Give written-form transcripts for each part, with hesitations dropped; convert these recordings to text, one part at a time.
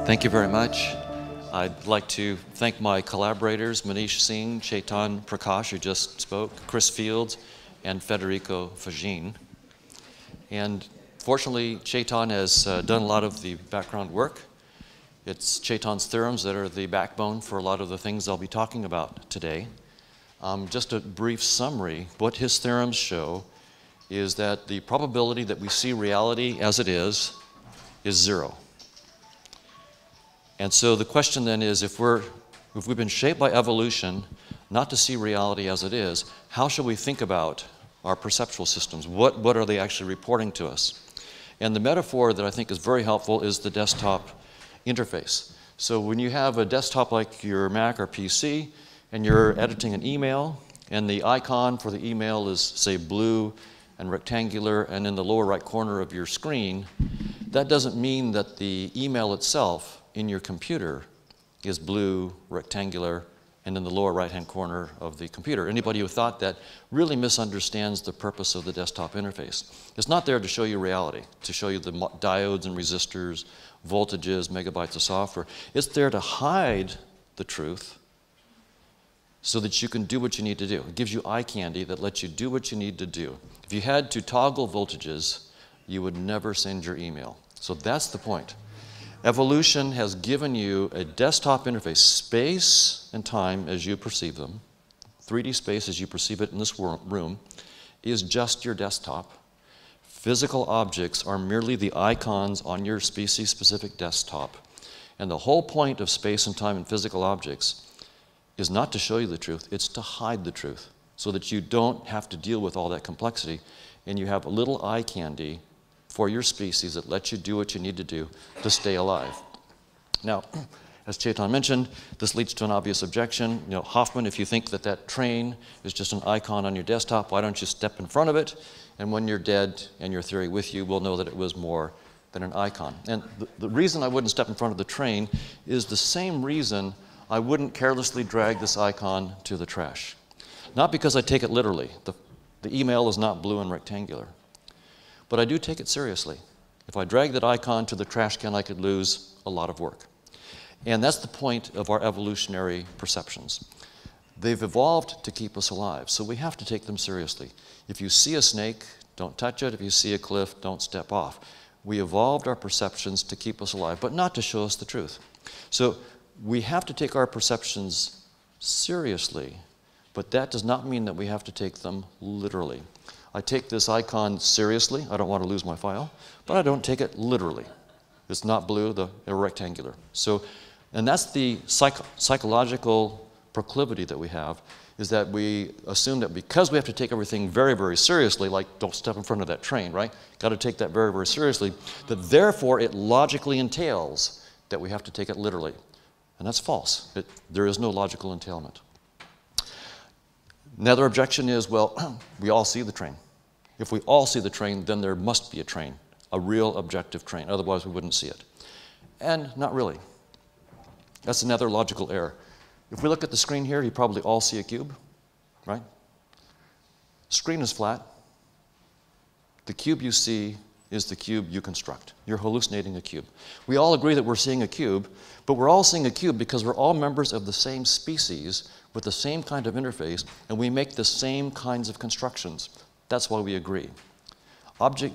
Thank you very much. I'd like to thank my collaborators, Manish Singh, Chetan Prakash, who just spoke, Chris Fields, and Federico Fagin. And fortunately, Chetan has done a lot of the background work. It's Chetan's theorems that are the backbone for a lot of the things I'll be talking about today. Just a brief summary, what his theorems show is that the probability that we see reality as it is 0. And so the question then is, if we've been shaped by evolution not to see reality as it is, how should we think about our perceptual systems? What are they actually reporting to us? And the metaphor that I think is very helpful is the desktop interface. So when you have a desktop like your Mac or PC, and you're editing an email, and the icon for the email is, say, blue and rectangular, and in the lower right corner of your screen, that doesn't mean that the email itself in your computer is blue, rectangular, and in the lower right-hand corner of the computer. Anybody who thought that really misunderstands the purpose of the desktop interface. It's not there to show you reality, to show you the diodes and resistors, voltages, megabytes of software. It's there to hide the truth so that you can do what you need to do. It gives you eye candy that lets you do what you need to do. If you had to toggle voltages, you would never send your email. So that's the point. Evolution has given you a desktop interface, space and time as you perceive them, 3D space as you perceive it in this room, is just your desktop. Physical objects are merely the icons on your species-specific desktop. And the whole point of space and time and physical objects is not to show you the truth, it's to hide the truth, so that you don't have to deal with all that complexity, and you have a little eye candy for your species that lets you do what you need to do to stay alive. Now, as Chetan mentioned, this leads to an obvious objection. You know, Hoffman, if you think that that train is just an icon on your desktop, why don't you step in front of it? And when you're dead and your theory with you, we'll know that it was more than an icon. And the reason I wouldn't step in front of the train is the same reason I wouldn't carelessly drag this icon to the trash. Not because I take it literally. The email is not blue and rectangular. But I do take it seriously. If I drag that icon to the trash can, I could lose a lot of work. And that's the point of our evolutionary perceptions. They've evolved to keep us alive, so we have to take them seriously. If you see a snake, don't touch it. If you see a cliff, don't step off. We evolved our perceptions to keep us alive, but not to show us the truth. So we have to take our perceptions seriously, but that does not mean that we have to take them literally. I take this icon seriously. I don't want to lose my file, but I don't take it literally. It's not blue, they're rectangular. So, and that's the psychological proclivity that we have, is that we assume that because we have to take everything very, very seriously, like don't step in front of that train, right? Got to take that very, very seriously, that therefore it logically entails that we have to take it literally. And that's false. There is no logical entailment. Another objection is, well, we all see the train. If we all see the train, then there must be a train, a real objective train. Otherwise, we wouldn't see it. And not really. That's another logical error. If we look at the screen here, you probably all see a cube, right? Screen is flat. The cube you see is the cube you construct. You're hallucinating a cube. We all agree that we're seeing a cube, but we're all seeing a cube because we're all members of the same species with the same kind of interface, and we make the same kinds of constructions. That's why we agree.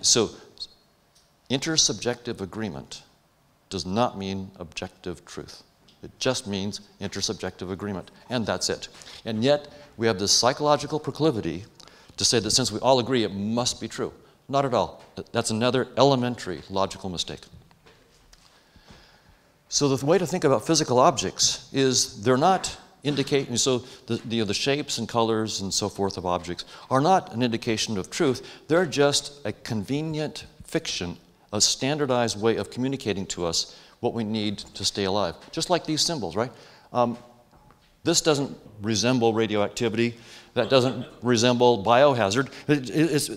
So intersubjective agreement does not mean objective truth. It just means intersubjective agreement, and that's it. And yet, we have this psychological proclivity to say that since we all agree, it must be true. Not at all. That's another elementary logical mistake. So the way to think about physical objects is they're not indicating, so the shapes and colors and so forth of objects are not an indication of truth. They're just a convenient fiction, a standardized way of communicating to us what we need to stay alive. Just like these symbols, right? This doesn't resemble radioactivity. That doesn't resemble biohazard.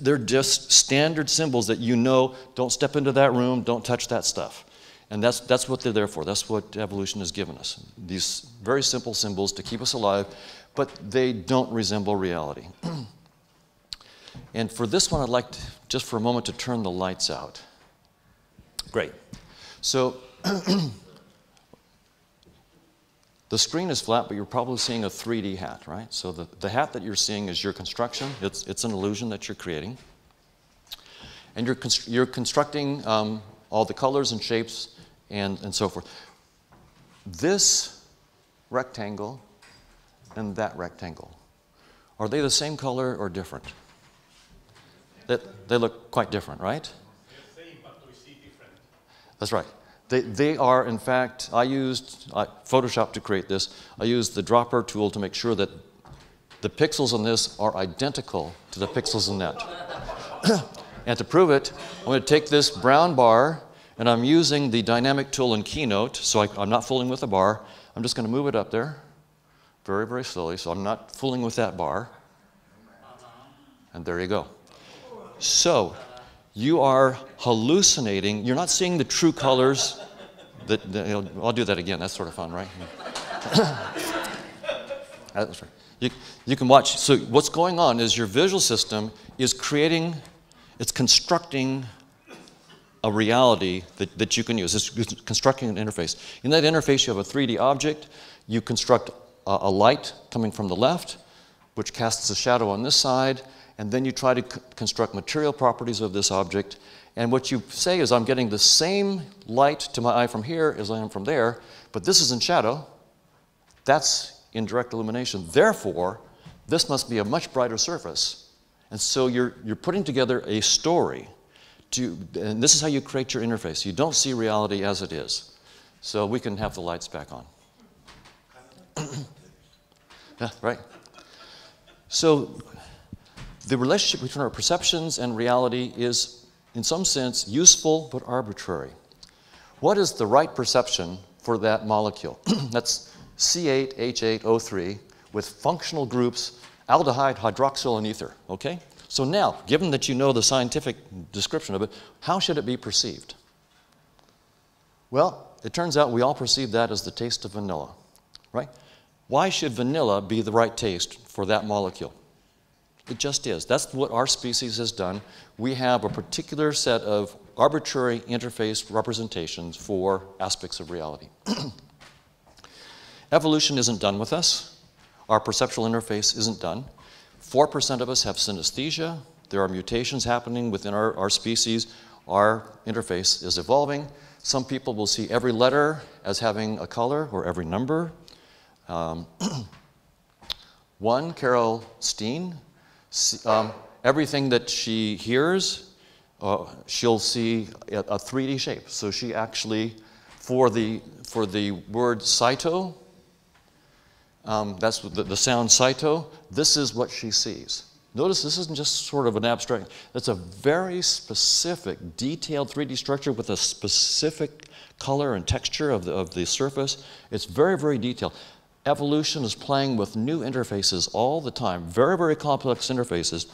They're just standard symbols that you know, don't step into that room, don't touch that stuff. And that's what they're there for. That's what evolution has given us. These very simple symbols to keep us alive, but they don't resemble reality. And for this one, I'd like to, just for a moment to turn the lights out. Great. So the screen is flat, but you're probably seeing a 3D hat, right? So the hat that you're seeing is your construction. It's an illusion that you're creating. And you're constructing all the colors and shapes and so forth. This rectangle and that rectangle, are they the same color or different? They look quite different, right? They're same, but we see different. That's right. They are, in fact, I used Photoshop to create this. I used the dropper tool to make sure that the pixels on this are identical to the pixels in that. And to prove it, I'm going to take this brown bar, and I'm using the dynamic tool in Keynote, so I'm not fooling with the bar. I'm just going to move it up there very, very slowly, so I'm not fooling with that bar. And there you go. So you are hallucinating. You're not seeing the true colors. I'll do that again. That's sort of fun, right? That's right. You can watch. So what's going on is your visual system is creating, it's constructing a reality that you can use. It's constructing an interface. In that interface, you have a 3D object. You construct a light coming from the left, which casts a shadow on this side, and then you try to construct material properties of this object. And what you say is, I'm getting the same light to my eye from here as I am from there, but this is in shadow. That's in direct illumination. Therefore, this must be a much brighter surface. And so you're putting together a story. And this is how you create your interface. You don't see reality as it is. So we can have the lights back on. Yeah, right. So the relationship between our perceptions and reality is, in some sense, useful but arbitrary. What is the right perception for that molecule? That's C8H8O3 with functional groups aldehyde, hydroxyl, and ether, okay? So now, given that you know the scientific description of it, how should it be perceived? Well, it turns out we all perceive that as the taste of vanilla, right? Why should vanilla be the right taste for that molecule? It just is. That's what our species has done. We have a particular set of arbitrary interface representations for aspects of reality. Evolution isn't done with us. Our perceptual interface isn't done. 4% of us have synesthesia. There are mutations happening within our species. Our interface is evolving. Some people will see every letter as having a color or every number. One, Carol Steen, everything that she hears, she'll see a 3D shape. So she actually, for the word cyto, that's the sound cyto, this is what she sees. Notice this isn't just sort of an abstract, that's a very specific, detailed 3D structure with a specific color and texture of the surface. It's very, very detailed. Evolution is playing with new interfaces all the time, very, very complex interfaces.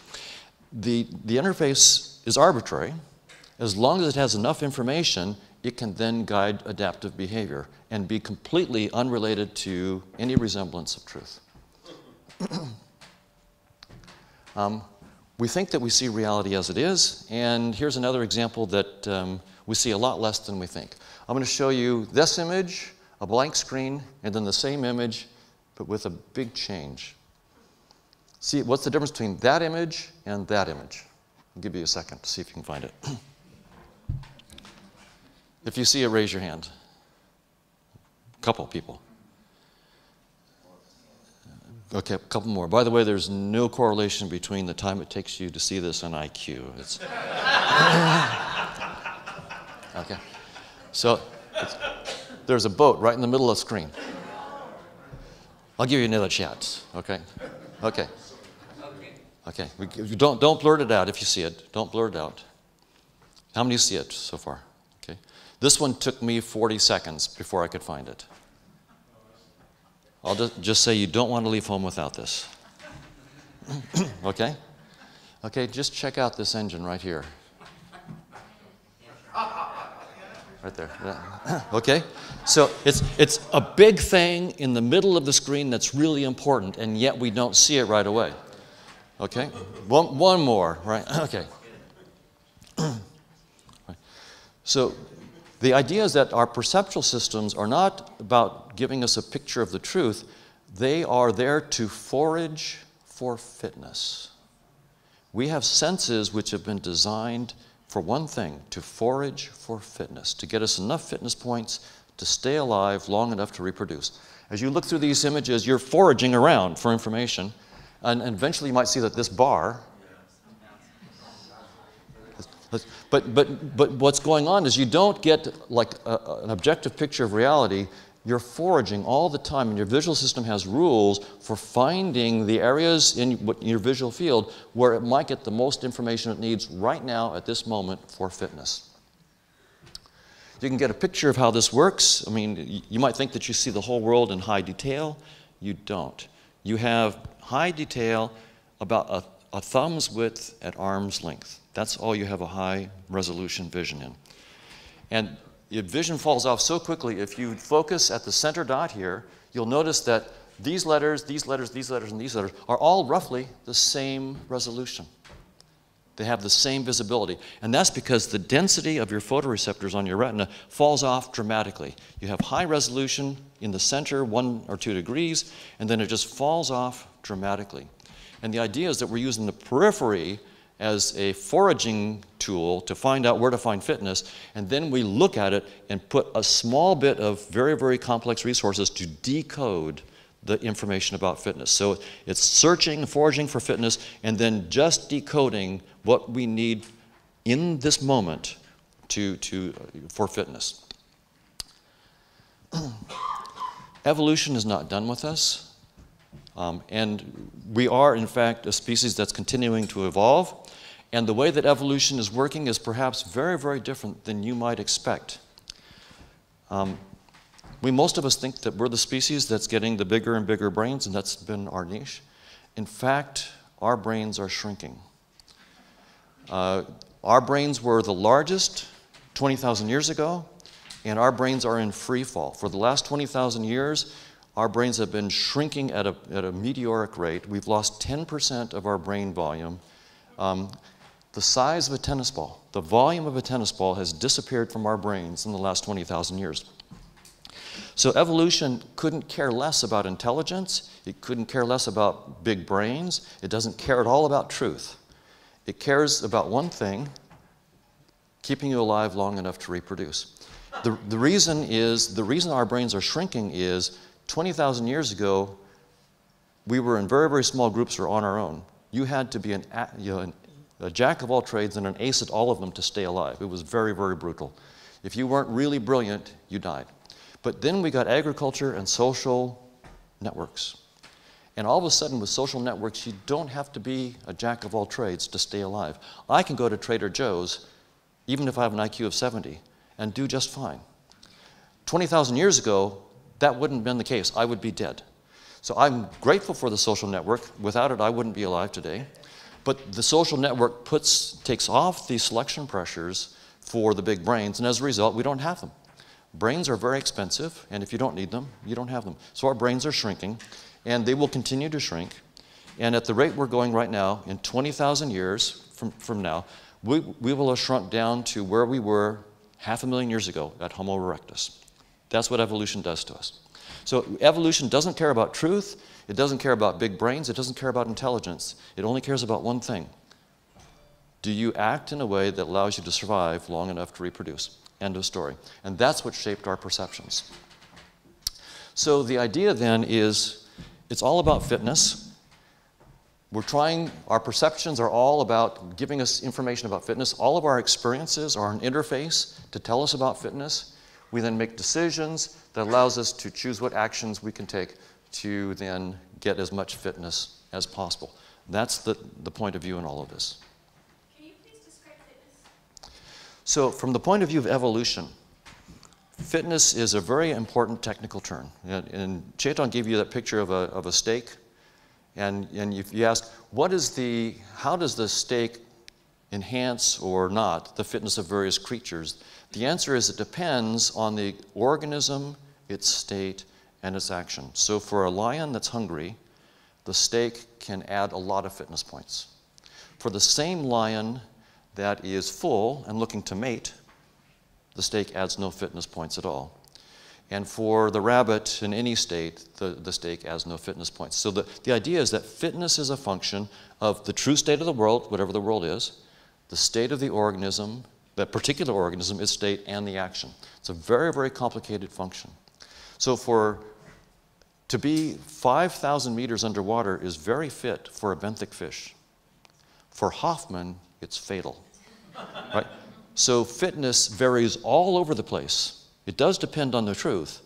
The interface is arbitrary. As long as it has enough information, it can then guide adaptive behavior and be completely unrelated to any resemblance of truth. We think that we see reality as it is, and here's another example that we see a lot less than we think. I'm going to show you this image, a blank screen, and then the same image, but with a big change. See, what's the difference between that image and that image? I'll give you a second to see if you can find it. If you see it, raise your hand. A couple people. Okay, a couple more. By the way, there's no correlation between the time it takes you to see this and IQ. It's okay. So there's a boat right in the middle of the screen. I'll give you another chance. Okay. Okay. Okay. Don't blurt it out if you see it. Don't blurt it out. How many see it so far? Okay. This one took me 40 seconds before I could find it. I'll just say you don't want to leave home without this. Okay? Okay, just check out this engine right here. Right there. Yeah. Okay? So it's a big thing in the middle of the screen that's really important, and yet we don't see it right away. Okay? One more, right? Okay. So the idea is that our perceptual systems are not about giving us a picture of the truth. They are there to forage for fitness. We have senses which have been designed for one thing, to forage for fitness, to get us enough fitness points to stay alive long enough to reproduce. As you look through these images, you're foraging around for information, and eventually you might see that this bar, but what's going on is you don't get like an objective picture of reality. You're foraging all the time, and your visual system has rules for finding the areas in your visual field where it might get the most information it needs right now at this moment for fitness. You can get a picture of how this works. I mean, you might think that you see the whole world in high detail. You don't. You have high detail about a thumb's width at arm's length. That's all you have a high resolution vision in. And your vision falls off so quickly. If you focus at the center dot here, you'll notice that these letters, these letters, these letters, and these letters are all roughly the same resolution. They have the same visibility. And that's because the density of your photoreceptors on your retina falls off dramatically. You have high resolution in the center, 1 or 2 degrees, and then it just falls off dramatically. And the idea is that we're using the periphery as a foraging tool to find out where to find fitness, and then we look at it and put a small bit of very, very complex resources to decode the information about fitness. So it's searching, foraging for fitness, and then just decoding what we need in this moment for fitness. Evolution is not done with us, and we are, in fact, a species that's continuing to evolve. And the way that evolution is working is perhaps very, very different than you might expect. Most of us think that we're the species that's getting the bigger and bigger brains, and that's been our niche. In fact, our brains are shrinking. Our brains were the largest 20,000 years ago, and our brains are in free fall. For the last 20,000 years, our brains have been shrinking at a meteoric rate. We've lost 10% of our brain volume. The size of a tennis ball, the volume of a tennis ball has disappeared from our brains in the last 20,000 years. So evolution couldn't care less about intelligence. It couldn't care less about big brains. It doesn't care at all about truth. It cares about one thing, keeping you alive long enough to reproduce. The reason our brains are shrinking is 20,000 years ago, we were in very, very small groups or on our own. You had to be a jack of all trades and an ace at all of them to stay alive. It was very, very brutal. If you weren't really brilliant, you died. But then we got agriculture and social networks. And all of a sudden, with social networks, you don't have to be a jack of all trades to stay alive. I can go to Trader Joe's, even if I have an IQ of 70, and do just fine. 20,000 years ago, that wouldn't have been the case. I would be dead. So I'm grateful for the social network. Without it, I wouldn't be alive today. But the social network takes off the selection pressures for the big brains, and as a result, we don't have them. Brains are very expensive, and if you don't need them, you don't have them. So our brains are shrinking, and they will continue to shrink. And at the rate we're going right now, in 20,000 years from now, we will have shrunk down to where we were 500,000 years ago at Homo erectus. That's what evolution does to us. So evolution doesn't care about truth. It doesn't care about big brains. It doesn't care about intelligence. It only cares about one thing. Do you act in a way that allows you to survive long enough to reproduce? End of story. And that's what shaped our perceptions. So the idea then is it's all about fitness. Our perceptions are all about giving us information about fitness. All of our experiences are an interface to tell us about fitness. We then make decisions that allows us to choose what actions we can take to then get as much fitness as possible. That's the point of view in all of this. Can you please describe fitness? So from the point of view of evolution, fitness is a very important technical term. And Chetan gave you that picture of a steak. And if you ask, how does the steak enhance or not the fitness of various creatures? The answer is it depends on the organism, its state, and its action. So for a lion that's hungry, the steak can add a lot of fitness points. For the same lion that is full and looking to mate, the steak adds no fitness points at all. And for the rabbit in any state, the steak has no fitness points. So the idea is that fitness is a function of the true state of the world, whatever the world is, the state of the organism, that particular organism, its state, and the action. It's a very, very complicated function. So to be 5,000 meters underwater is very fit for a benthic fish. For Hoffman, it's fatal. Right? So fitness varies all over the place. It does depend on the truth,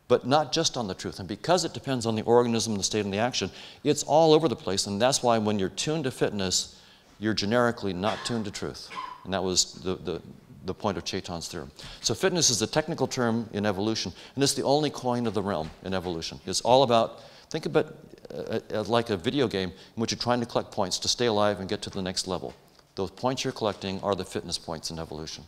but not just on the truth. And because it depends on the organism, the state, and the action, it's all over the place. And that's why when you're tuned to fitness, you're generically not tuned to truth. And that was the point of Chaitan's theorem. So fitness is a technical term in evolution, and it's the only coin of the realm in evolution. It's all about, think of it like a video game in which you're trying to collect points to stay alive and get to the next level. Those points you're collecting are the fitness points in evolution.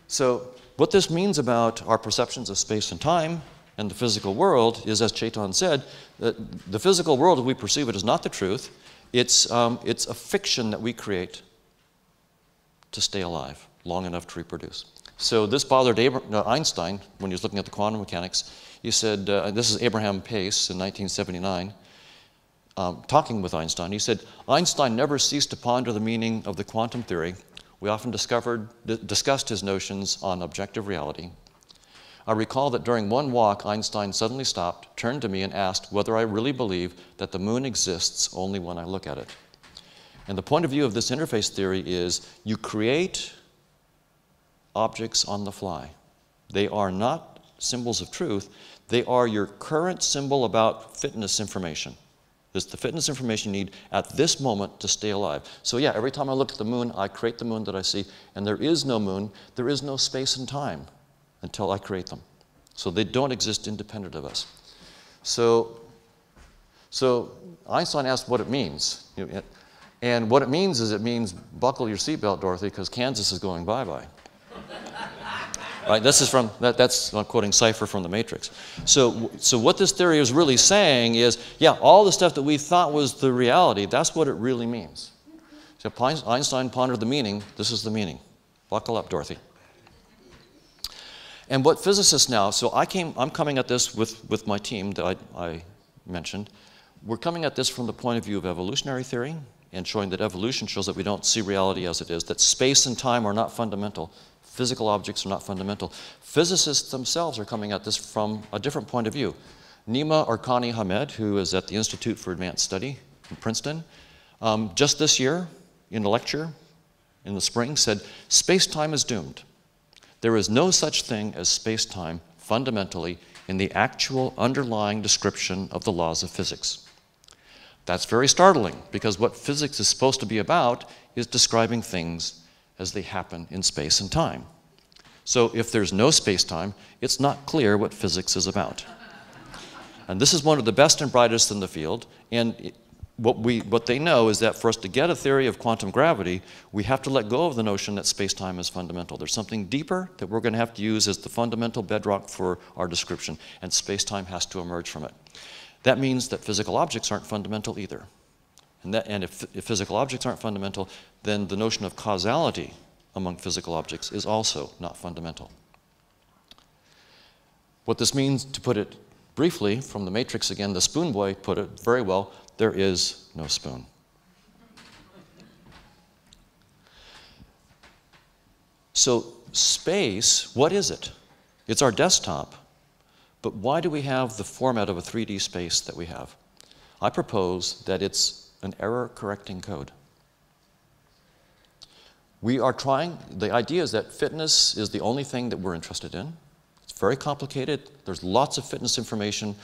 So what this means about our perceptions of space and time and the physical world is, as Chaitan said, that the physical world as we perceive it is not the truth. It's a fiction that we create to stay alive long enough to reproduce. So this bothered Einstein when he was looking at the quantum mechanics. He said, this is Abraham Pace in 1979, talking with Einstein. He said, Einstein never ceased to ponder the meaning of the quantum theory. We often discussed his notions on objective reality. I recall that during one walk, Einstein suddenly stopped, turned to me, and asked whether I really believe that the moon exists only when I look at it. And the point of view of this interface theory is you create objects on the fly. They are not symbols of truth. They are your current symbol about fitness information. It's the fitness information you need at this moment to stay alive. So yeah, every time I look at the moon, I create the moon that I see, and there is no moon, there is no space and time until I create them. So they don't exist independent of us. So Einstein asked what it means. And what it means is, it means buckle your seatbelt, Dorothy, because Kansas is going bye-bye. Right? This is from, that's I'm quoting Cypher from The Matrix. So what this theory is really saying is, yeah, all the stuff that we thought was the reality, that's what it really means. So Einstein pondered the meaning, this is the meaning. Buckle up, Dorothy. And what physicists now, so I'm coming at this with my team that I mentioned. We're coming at this from the point of view of evolutionary theory and showing that evolution shows that we don't see reality as it is, that space and time are not fundamental. Physical objects are not fundamental. Physicists themselves are coming at this from a different point of view. Nima Arkani Hamed, who is at the Institute for Advanced Study in Princeton, just this year in a lecture in the spring said, space-time is doomed. There is no such thing as space-time fundamentally in the actual underlying description of the laws of physics. That's very startling, because what physics is supposed to be about is describing things as they happen in space and time. So if there's no space-time, it's not clear what physics is about. And this is one of the best and brightest in the field, and what they know is that for us to get a theory of quantum gravity, we have to let go of the notion that space-time is fundamental. There's something deeper that we're going to have to use as the fundamental bedrock for our description, and space-time has to emerge from it. That means that physical objects aren't fundamental either. And if physical objects aren't fundamental, then the notion of causality among physical objects is also not fundamental. What this means, to put it briefly, from The Matrix again, the spoon boy put it very well, there is no spoon. So space, what is it? It's our desktop, but why do we have the format of a 3D space that we have? I propose that it's an error-correcting code. We are trying, the idea is that fitness is the only thing that we're interested in. It's very complicated. There's lots of fitness information.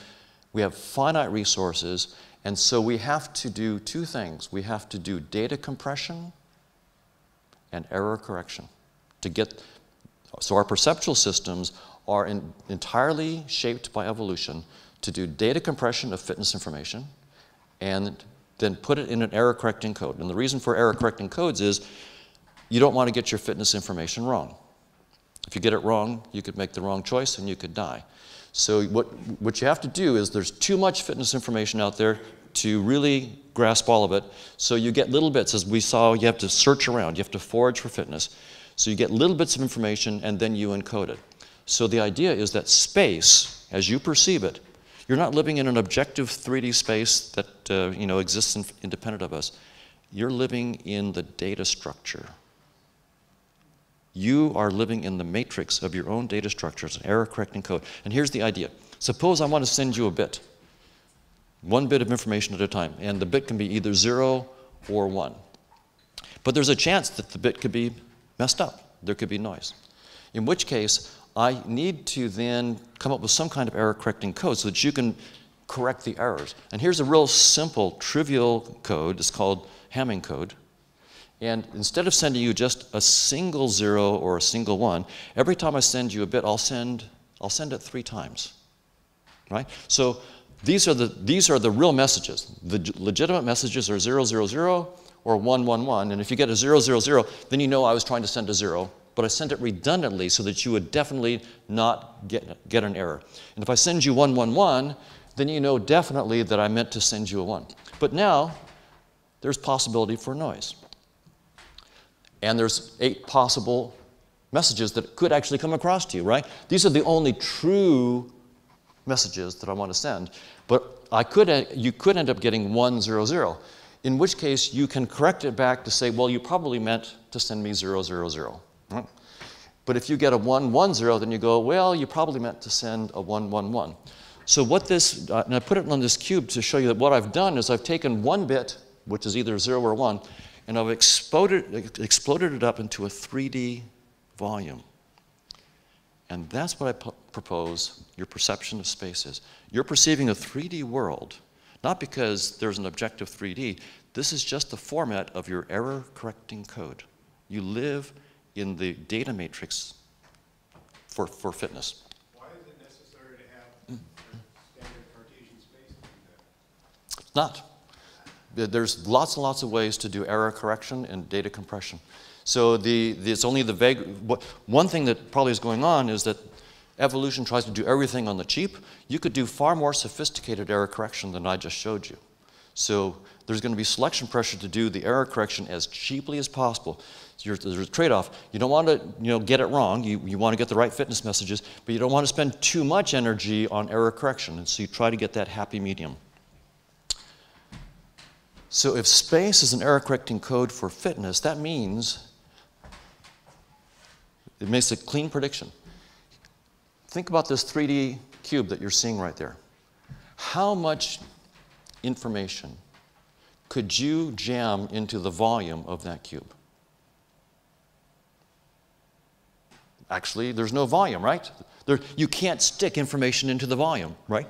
We have finite resources, and so we have to do two things. We have to do data compression and error correction to get, so our perceptual systems are entirely shaped by evolution to do data compression of fitness information and then put it in an error-correcting code. And the reason for error-correcting codes is you don't want to get your fitness information wrong. If you get it wrong, you could make the wrong choice and you could die. So what you have to do is, there's too much fitness information out there to really grasp all of it. So you get little bits. As we saw, you have to search around. You have to forage for fitness. So you get little bits of information and then you encode it. So the idea is that space, as you perceive it, you're not living in an objective 3D space that exists independent of us. You're living in the data structure. You are living in the matrix of your own data structure. It's an error-correcting code. And here's the idea. Suppose I want to send you a bit, one bit of information at a time, and the bit can be either 0 or 1. But there's a chance that the bit could be messed up. There could be noise. In which case, I need to then come up with some kind of error-correcting code so that you can correct the errors. And here's a real simple, trivial code. It's called Hamming code. And instead of sending you just a single 0 or a single 1, every time I send you a bit, I'll send it 3 times. Right? So these are the real messages. The legitimate messages are 0, 0, 0 or 1, 1, 1. And if you get a 0, 0, 0, then you know I was trying to send a 0. But I sent it redundantly so that you would definitely not get an error. And if I send you 1, 1, 1, then you know definitely that I meant to send you a 1. But now, there's possibility for noise. And there's 8 possible messages that could actually come across to you, right? These are the only true messages that I want to send. But you could end up getting 1, 0, 0, in which case you can correct it back to say, well, you probably meant to send me 0, 0, 0. Right? But if you get a 1, 1, 0, then you go, well, you probably meant to send a 1, 1, 1. So what this, and I put it on this cube to show you that what I've done is I've taken one bit, which is either 0 or 1, and I've exploded it up into a 3D volume. And that's what I propose your perception of space is. You're perceiving a 3D world, not because there's an objective 3D. This is just the format of your error-correcting code. You live in the data matrix for fitness. Why is it necessary to have standard Cartesian space to do that? It's not. There's lots and lots of ways to do error correction and data compression. So it's only the vague. One thing that probably is going on is that evolution tries to do everything on the cheap. You could do far more sophisticated error correction than I just showed you. So there's going to be selection pressure to do the error correction as cheaply as possible. So there's a trade-off. You don't want to get it wrong. You want to get the right fitness messages, but you don't want to spend too much energy on error correction. And so you try to get that happy medium. So if space is an error-correcting code for fitness, that means it makes a clean prediction. Think about this 3D cube that you're seeing right there. How much information could you jam into the volume of that cube? Actually, there's no volume, right? You can't stick information into the volume, right?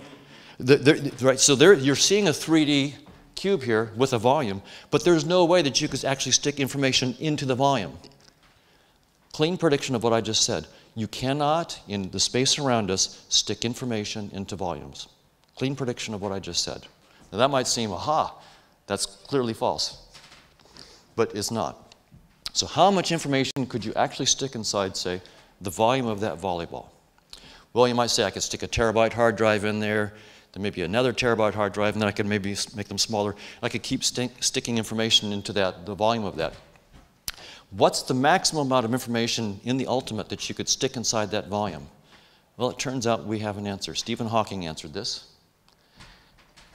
So you're seeing a 3D cube here with a volume, but there's no way that you could actually stick information into the volume. Clean prediction of what I just said. You cannot, in the space around us, stick information into volumes. Clean prediction of what I just said. Now that might seem, aha, that's clearly false. But it's not. So how much information could you actually stick inside, say, the volume of that volleyball? Well, you might say I could stick a terabyte hard drive in there. There may be another terabyte hard drive, and then I could maybe make them smaller. I could keep sticking information into the volume of that. What's the maximum amount of information in the ultimate that you could stick inside that volume? Well, it turns out we have an answer. Stephen Hawking answered this.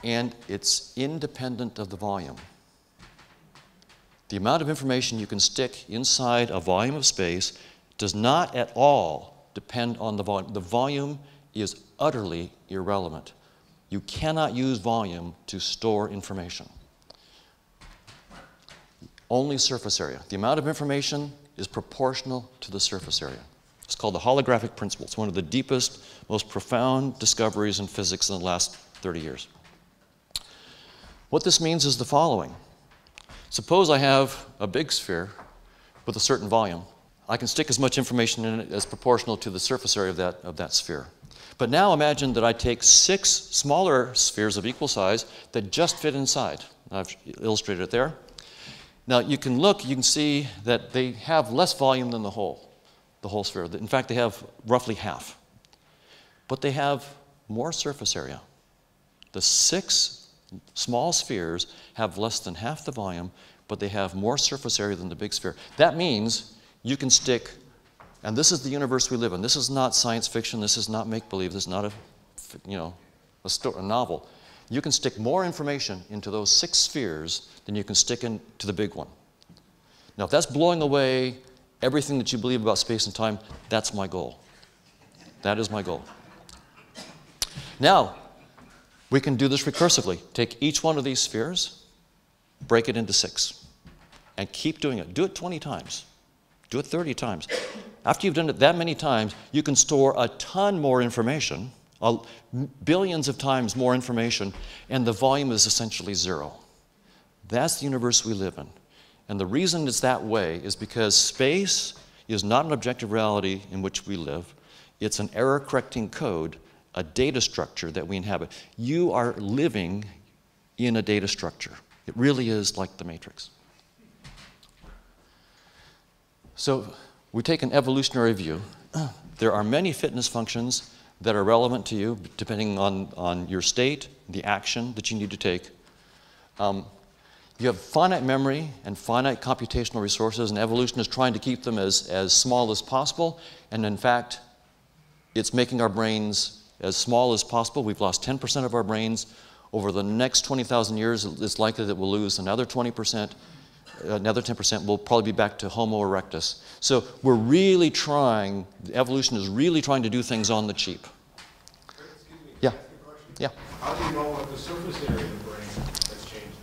And it's independent of the volume. The amount of information you can stick inside a volume of space does not at all depend on the volume. The volume is utterly irrelevant. You cannot use volume to store information. Only surface area. The amount of information is proportional to the surface area. It's called the holographic principle. It's one of the deepest, most profound discoveries in physics in the last 30 years. What this means is the following. Suppose I have a big sphere with a certain volume. I can stick as much information in it as proportional to the surface area of that sphere. But now imagine that I take 6 smaller spheres of equal size that just fit inside. I've illustrated it there. Now you can see that they have less volume than the whole sphere. In fact, they have roughly half. But they have more surface area. The 6 small spheres have less than half the volume, but they have more surface area than the big sphere. That means you can stick And this is the universe we live in. This is not science fiction. This is not make-believe. This is not a novel. You can stick more information into those 6 spheres than you can stick into the big one. Now, if that's blowing away everything that you believe about space and time, that's my goal. That is my goal. Now, we can do this recursively. Take each one of these spheres, break it into 6, and keep doing it. Do it 20 times. Do it 30 times. After you've done it that many times, you can store a ton more information, billions of times more information, and the volume is essentially 0. That's the universe we live in. And the reason it's that way is because space is not an objective reality in which we live. It's an error-correcting code, a data structure that we inhabit. You are living in a data structure. It really is like the Matrix. So we take an evolutionary view. There are many fitness functions that are relevant to you, depending on your state, the action that you need to take. You have finite memory and finite computational resources, and evolution is trying to keep them as small as possible. And in fact, it's making our brains as small as possible. We've lost 10% of our brains. Over the next 20,000 years, it's likely that we'll lose another 20%. Another 10% will probably be back to Homo erectus. So we're really trying, evolution is really trying to do things on the cheap. Excuse me, Yeah. can I ask you a question? Yeah. How do you know what the surface area of the brain has changed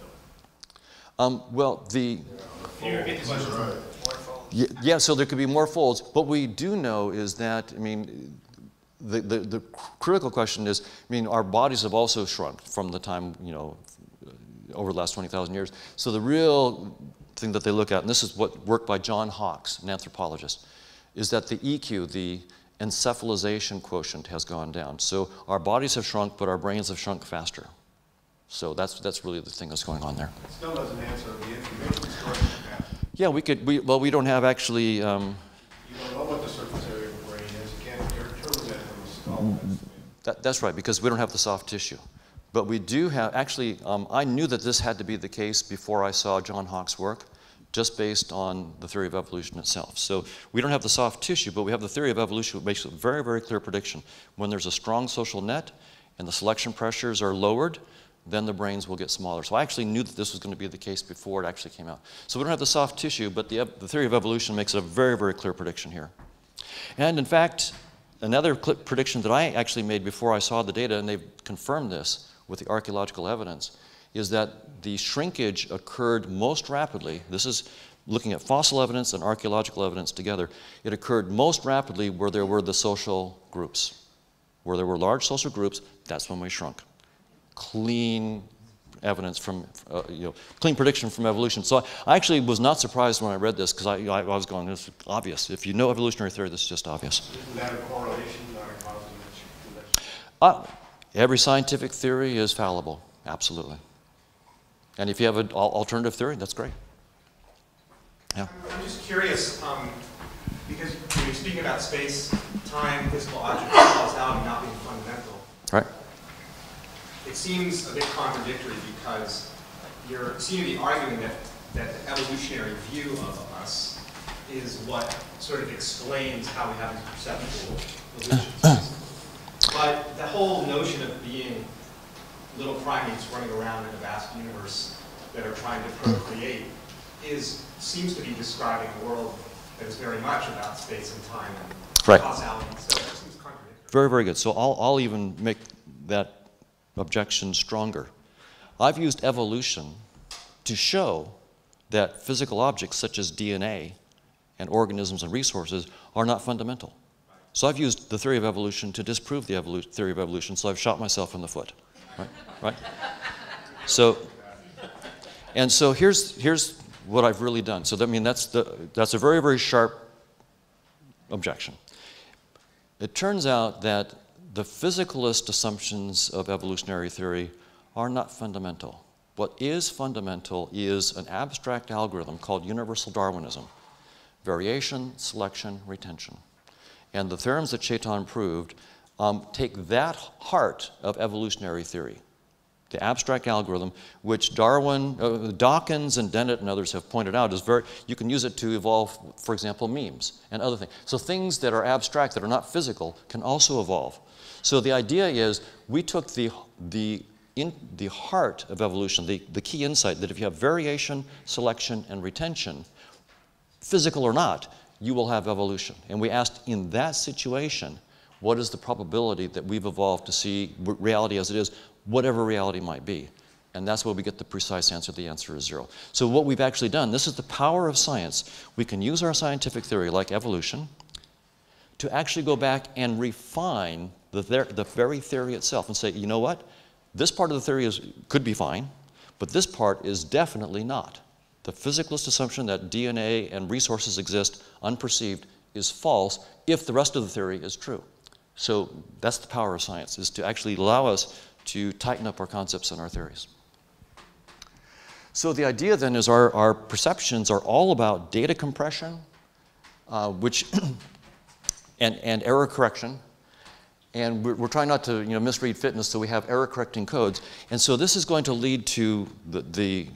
though? Well, Here, get the question. Right. yeah, so there could be more folds. What we do know is that, I mean, the critical question is, I mean, our bodies have also shrunk from the time, over the last 20,000 years. So the real thing that they look at, and this is what work by John Hawkes, an anthropologist, is that the EQ, the encephalization quotient, has gone down. So our bodies have shrunk, but our brains have shrunk faster. So that's really the thing that's going on there. It still doesn't answer the information storage capacity. Yeah, we don't have actually. You don't know what the surface area of the brain is. You can't determine that from a skull. That's right, because we don't have the soft tissue. But we do have, actually, I knew that this had to be the case before I saw John Hawkes' work, just based on the theory of evolution itself. So we don't have the soft tissue, but we have the theory of evolution, which makes a very, very clear prediction. When there's a strong social net and the selection pressures are lowered, then the brains will get smaller. So I actually knew that this was going to be the case before it actually came out. So we don't have the soft tissue, but the theory of evolution makes a very, very clear prediction here. And in fact, another prediction that I actually made before I saw the data, and they've confirmed this with the archaeological evidence, is that the shrinkage occurred most rapidly. This is looking at fossil evidence and archaeological evidence together. It occurred most rapidly where there were the social groups. Where there were large social groups, that's when we shrunk. Clean evidence from, clean prediction from evolution. So I actually was not surprised when I read this, because I was going, this is obvious. If you know evolutionary theory, this is just obvious. Isn't that a correlation, not a causation? Every scientific theory is fallible, absolutely. And if you have an alternative theory, that's great. Yeah. I'm just curious, because when you're speaking about space, time, physical objects, causality not being fundamental. Right. It seems a bit contradictory because you seem to be arguing that the evolutionary view of us is what sort of explains how we have these perceptual illusions. But the whole notion of being little primates running around in a vast universe that are trying to procreate seems to be describing a world that is very much about space and time and right. causality. So that seems contradictory. Very, very good. So I'll even make that objection stronger. I've used evolution to show that physical objects such as DNA and organisms and resources are not fundamental. So I've used the theory of evolution to disprove the theory of evolution, so I've shot myself in the foot. Right? So here's what I've really done. So that's a very, very sharp objection. It turns out that the physicalist assumptions of evolutionary theory are not fundamental. What is fundamental is an abstract algorithm called universal Darwinism. Variation, selection, retention. And the theorems that Chaitan proved take that heart of evolutionary theory. the abstract algorithm, which Dawkins and Dennett and others have pointed out is you can use it to evolve, for example, memes and other things. So things that are abstract, that are not physical, can also evolve. So the idea is we took the heart of evolution, the key insight that if you have variation, selection, and retention, physical or not, you will have evolution. And we asked, in that situation, what is the probability that we've evolved to see reality as it is, whatever reality might be? And that's where we get the precise answer. The answer is 0. So what we've actually done, this is the power of science. We can use our scientific theory, like evolution, to actually go back and refine the very theory itself and say, you know what? This part of the theory could be fine, but this part is definitely not. The physicalist assumption that DNA and resources exist unperceived is false if the rest of the theory is true. So that's the power of science, is to actually allow us to tighten up our concepts and our theories. So the idea then is our perceptions are all about data compression, and error correction. And we're trying not to misread fitness, so we have error correcting codes. And so this is going to lead to the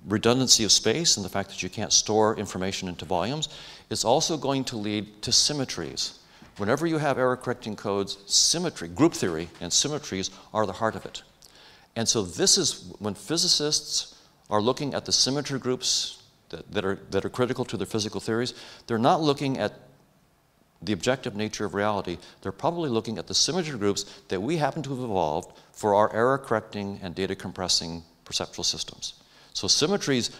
redundancy of space and the fact that you can't store information into volumes. It's also going to lead to symmetries. Whenever you have error correcting codes, symmetry, group theory, and symmetries are the heart of it. And so this is when physicists are looking at the symmetry groups that are critical to their physical theories, they're not looking at the objective nature of reality. They're probably looking at the symmetry groups that we happen to have evolved for our error correcting and data compressing perceptual systems. So symmetries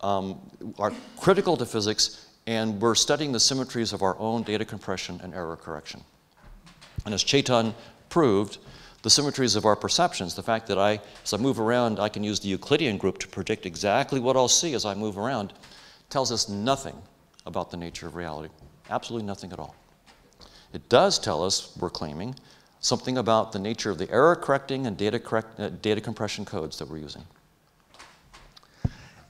are critical to physics, and we're studying the symmetries of our own data compression and error correction. And as Chetan proved, the symmetries of our perceptions, the fact that as I move around, I can use the Euclidean group to predict exactly what I'll see as I move around, tells us nothing about the nature of reality. Absolutely nothing at all. It does tell us, we're claiming, something about the nature of the error correcting and data compression codes that we're using.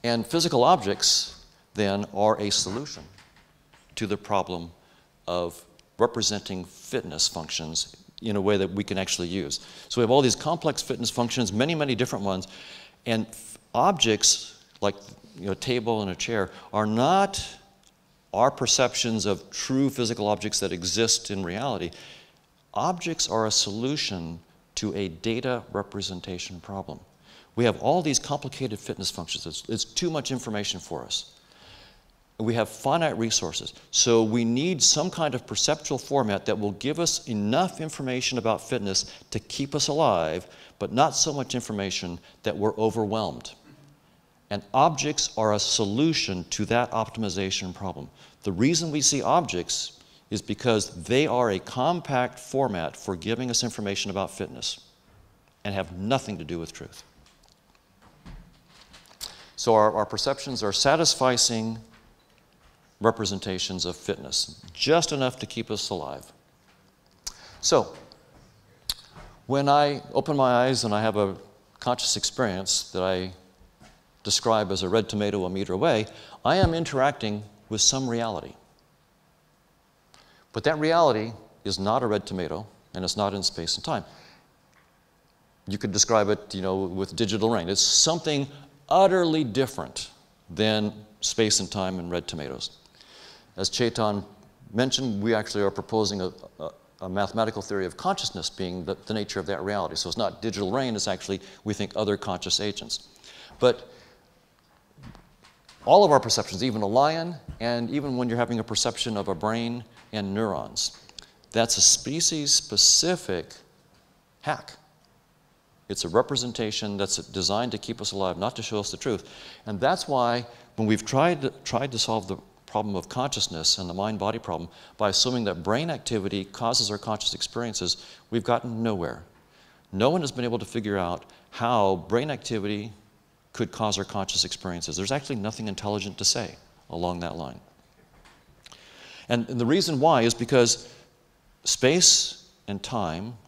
And physical objects, then, are a solution to the problem of representing fitness functions in a way that we can actually use. So we have all these complex fitness functions, many, many different ones, and objects like a table and a chair are not our perceptions of true physical objects that exist in reality. Objects are a solution to a data representation problem. We have all these complicated fitness functions. It's too much information for us. We have finite resources, so we need some kind of perceptual format that will give us enough information about fitness to keep us alive, but not so much information that we're overwhelmed. And objects are a solution to that optimization problem. The reason we see objects is because they are a compact format for giving us information about fitness and have nothing to do with truth. So our perceptions are satisficing representations of fitness, just enough to keep us alive. So, when I open my eyes and I have a conscious experience that I describe as a red tomato a meter away, I am interacting with some reality. But that reality is not a red tomato, and it's not in space and time. You could describe it, with digital rain. It's something utterly different than space and time and red tomatoes. As Chetan mentioned, we actually are proposing a mathematical theory of consciousness being the nature of that reality. So it's not digital rain, it's actually, we think, other conscious agents. But all of our perceptions, even a lion, and even when you're having a perception of a brain and neurons, that's a species-specific hack. It's a representation that's designed to keep us alive, not to show us the truth. And that's why when we've tried to solve the problem of consciousness and the mind-body problem by assuming that brain activity causes our conscious experiences, we've gotten nowhere. No one has been able to figure out how brain activity could cause our conscious experiences. There's actually nothing intelligent to say along that line. And the reason why is because space and time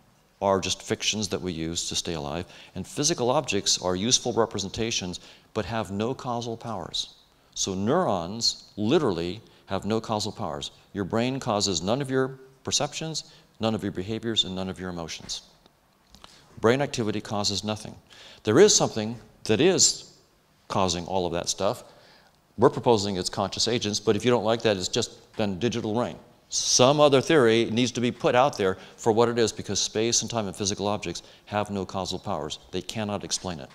are just fictions that we use to stay alive, and physical objects are useful representations but have no causal powers. So neurons literally have no causal powers. Your brain causes none of your perceptions, none of your behaviors, and none of your emotions. brain activity causes nothing. There is something that is causing all of that stuff. We're proposing it's conscious agents, but if you don't like that, it's just then digital brain. Some other theory needs to be put out there for what it is, because space and time and physical objects have no causal powers. They cannot explain it.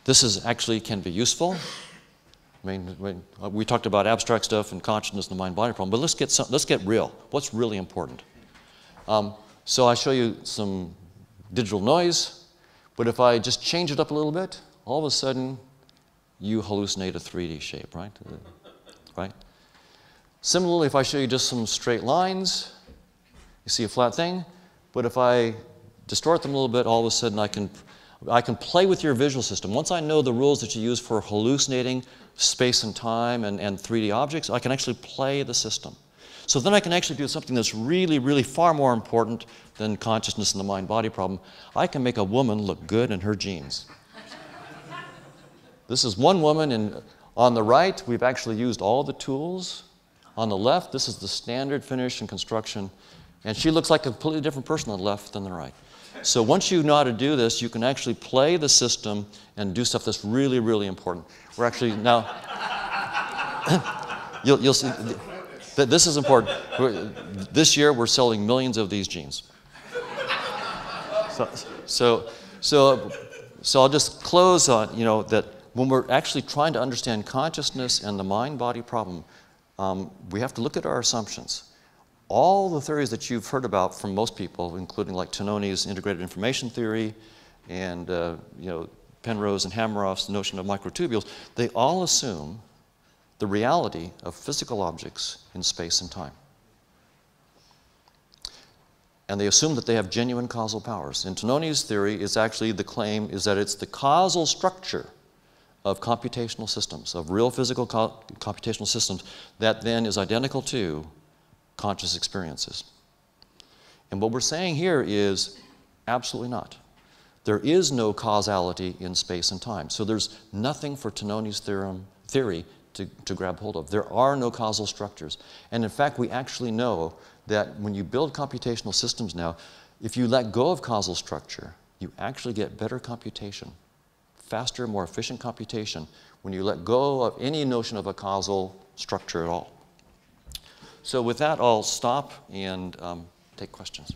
This is actually can be useful. I mean, we talked about abstract stuff and consciousness and the mind-body problem, but let's get real. What's really important? So I show you some digital noise, but if I just change it up a little bit, all of a sudden you hallucinate a 3D shape, right? Right? Similarly, if I show you just some straight lines, you see a flat thing, but if I distort them a little bit, all of a sudden I can play with your visual system. Once I know the rules that you use for hallucinating space and time and 3D objects, I can actually play the system. So then I can actually do something that's really, really far more important than consciousness and the mind-body problem. I can make a woman look good in her jeans. This is one woman, and on the right, we've actually used all the tools. On the left, this is the standard finish and construction, and she looks like a completely different person on the left than the right. So once you know how to do this, you can actually play the system and do stuff that's really, really important. We're actually now, you'll see, this is important. This year, we're selling millions of these jeans. So I'll just close on, that when we're actually trying to understand consciousness and the mind-body problem, we have to look at our assumptions. All the theories that you've heard about from most people, including like Tononi's integrated information theory and Penrose and Hameroff's notion of microtubules, they all assume the reality of physical objects in space and time. And they assume that they have genuine causal powers. In Tononi's theory, it's actually the claim is that it's the causal structure of computational systems, of real physical computational systems, that then is identical to conscious experiences. And what we're saying here is absolutely not. There is no causality in space and time. So there's nothing for Tononi's theory to grab hold of. There are no causal structures. And in fact, we actually know that when you build computational systems now, if you let go of causal structure, you actually get better computation, faster, more efficient computation when you let go of any notion of a causal structure at all. So with that, I'll stop and take questions.